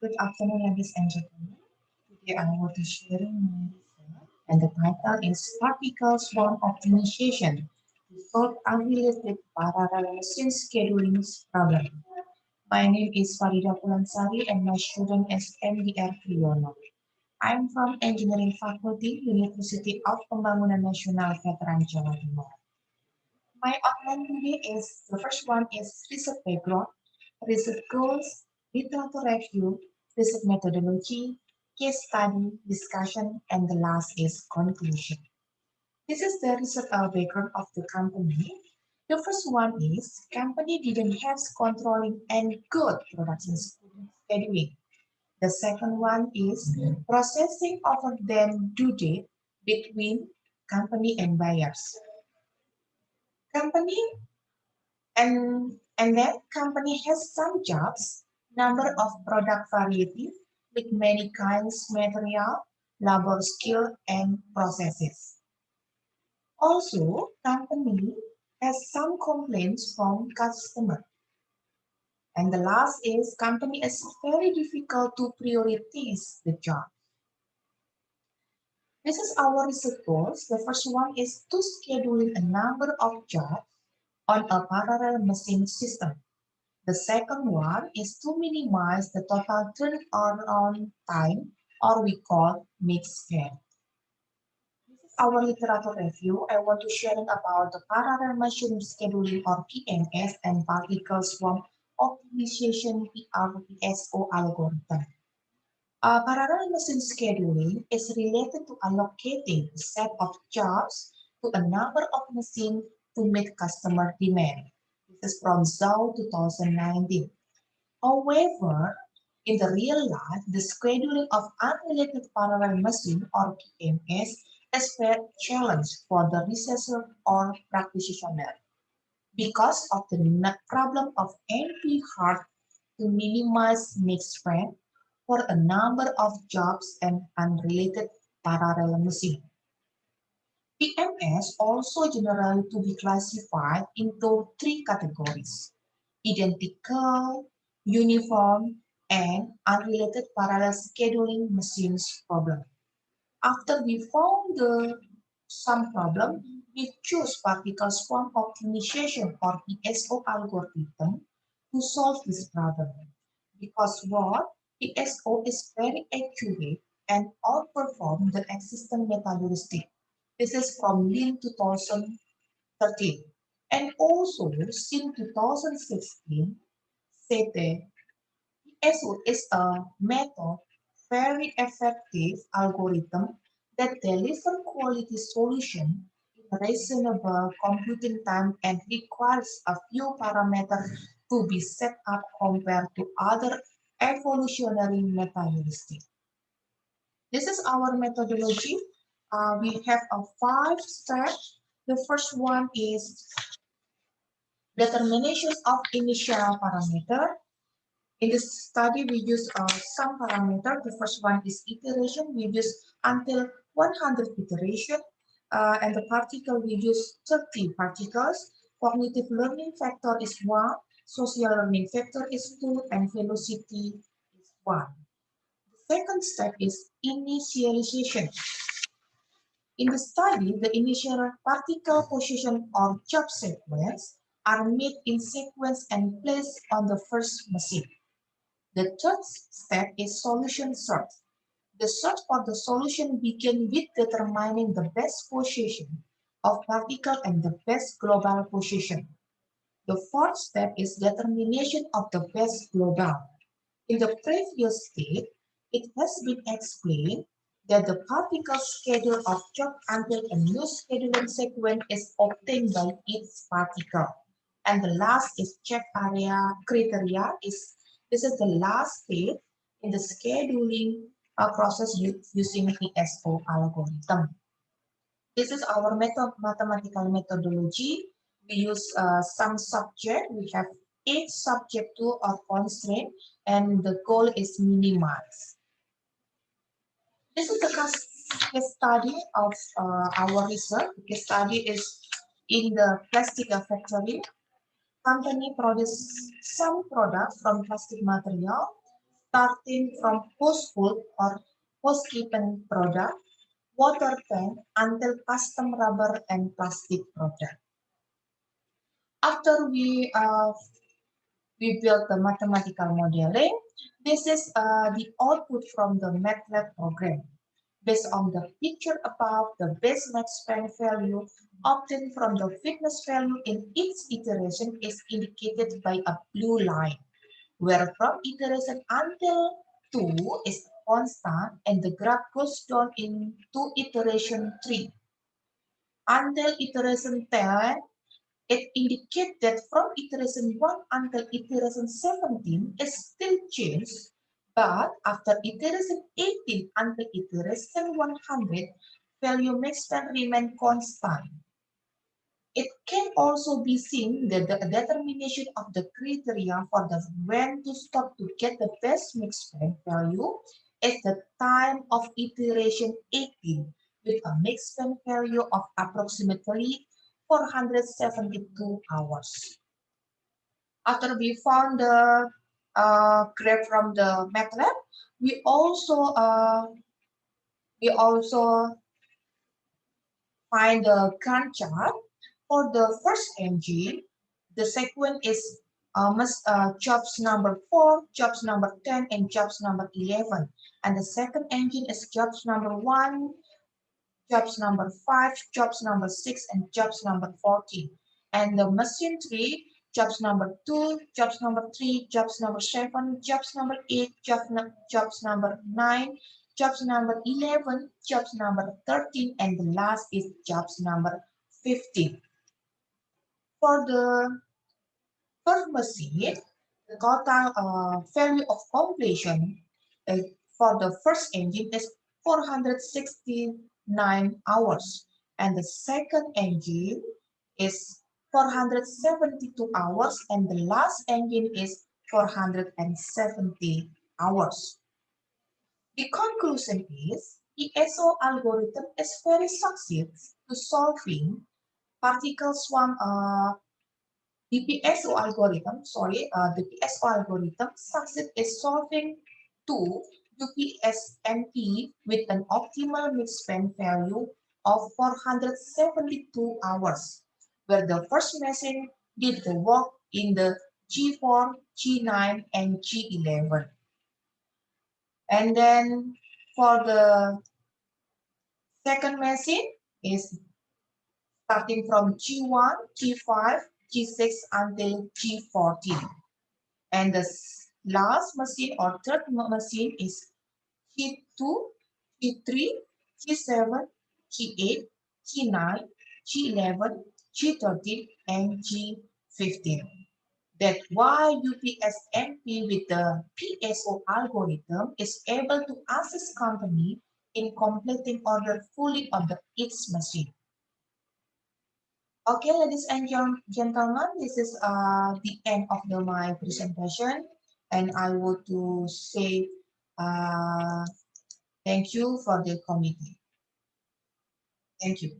Good afternoon, ladies and gentlemen. Today I want to share my research, and the title is Particle Swarm Optimization to solve unrelated parallel machine scheduling problem. My name is Farida Pulansari and my student is MDR Triyono. I'm from Engineering Faculty, University of Pembangunan Nasional Veteran Jawa Timur. My outline today is the first one is research background, research goals, literature review, research methodology, case study, discussion, and the last is conclusion. This is the research background of the company. The first one is company didn't have controlling and good production scheduling. The second one is processing over them due date between company and buyers. Company and then company has some jobs, number of product variety with many kinds material, labor skill and processes. Also, company has some complaints from customer. And the last is company is very difficult to prioritize the job. This is our research goals. The first one is to schedule a number of jobs on a parallel machine system. The second one is to minimize the total turnaround time, or we call mid-scan. This is our literature review. I want to share about the parallel machine scheduling or PMS and particle swarm optimization PRPSO algorithm. Parallel machine scheduling is related to allocating a set of jobs to a number of machines to meet customer demand. This is from ZAO 2019. However, in the real life, the scheduling of unrelated parallel machine or PMS is a challenge for the researcher or practitioner because of the problem of NP hard to minimize mixed strength for a number of jobs and unrelated parallel machine. PMS also generally to be classified into three categories: identical, uniform, and unrelated parallel scheduling machines problem. After we found the some problem, we choose particle swarm optimization or PSO algorithm to solve this problem. Because what? PSO is very accurate and outperform the existing meta heuristic. This is from Lean 2013. And also, since 2016, said PSO is a method, very effective algorithm that deliver quality solution in reasonable computing time and requires a few parameters to be set up compared to other evolutionary meta-heuristic. This is our methodology. We have a 5 steps. The first one is determination of initial parameter. In this study, we use some parameter. The first one is iteration. We use until 100 iteration. And the particle, we use 30 particles. Cognitive learning factor is 1. Social learning factor is 2. And velocity is 1. The second step is initialization. In the study, the initial particle position or job sequence are made in sequence and placed on the first machine. The third step is solution search. The search for the solution begins with determining the best position of particle and the best global position. The fourth step is determination of the best global. In the previous state, it has been explained that the particle schedule of job until a new scheduling sequence is obtained by each particle. And the last is check area criteria is this is the last step in the scheduling process using PSO algorithm. This is our mathematical methodology. We use some subject. We have 8 subject to our constraint, and the goal is minimize. This is the case study of our research. The case study is in the plastic factory. Company produces some product from plastic material. starting from household or housekeeping product, water tank until custom rubber and plastic product. After we built the mathematical modeling, this is the output from the MATLAB program. Based on the picture above, the base max span value obtained from the fitness value in each iteration is indicated by a blue line, where from iteration until 2 is constant and the graph goes down into iteration 3. Until iteration 10, it indicates that from iteration 1 until iteration 17 is still changed, but after iteration 18 until iteration 100, value max span remain constant. It can also be seen that the determination of the criteria for the when to stop to get the best mix span value is the time of iteration 18 with a mix span value of approximately 472 hours. After we found the graph from the MATLAB, we also find the Gantt chart. For the first engine, the sequence is jobs number 4, jobs number 10, and jobs number 11. And the second engine is jobs number 1, jobs number 5, jobs number 6, and jobs number 14. And the machine 3, jobs number 2, jobs number 3, jobs number 7, jobs number 8, jobs number 9, jobs number 11, jobs number 13, and the last is jobs number 15. For the first machine, the total value of completion for the first engine is 469 hours, and the second engine is 472 hours, and the last engine is 470 hours. The conclusion is ESO algorithm is very successful to solving particle swarm the PSO algorithm, the PSO algorithm succeeds in solving two UPSMP with an optimal mix span value of 472 hours, where the first machine did the work in the G4, G9, and G11. And then for the second machine is starting from G1, G5, G6 until G14. And the last machine or third machine is G2, G3, G7, G8, G9, G11, G13, and G15. That's why UPSMP with the PSO algorithm is able to assist company in completing order fully on each machine. Okay, ladies and gentlemen, this is the end of my presentation, and I want to say thank you for the committee. Thank you.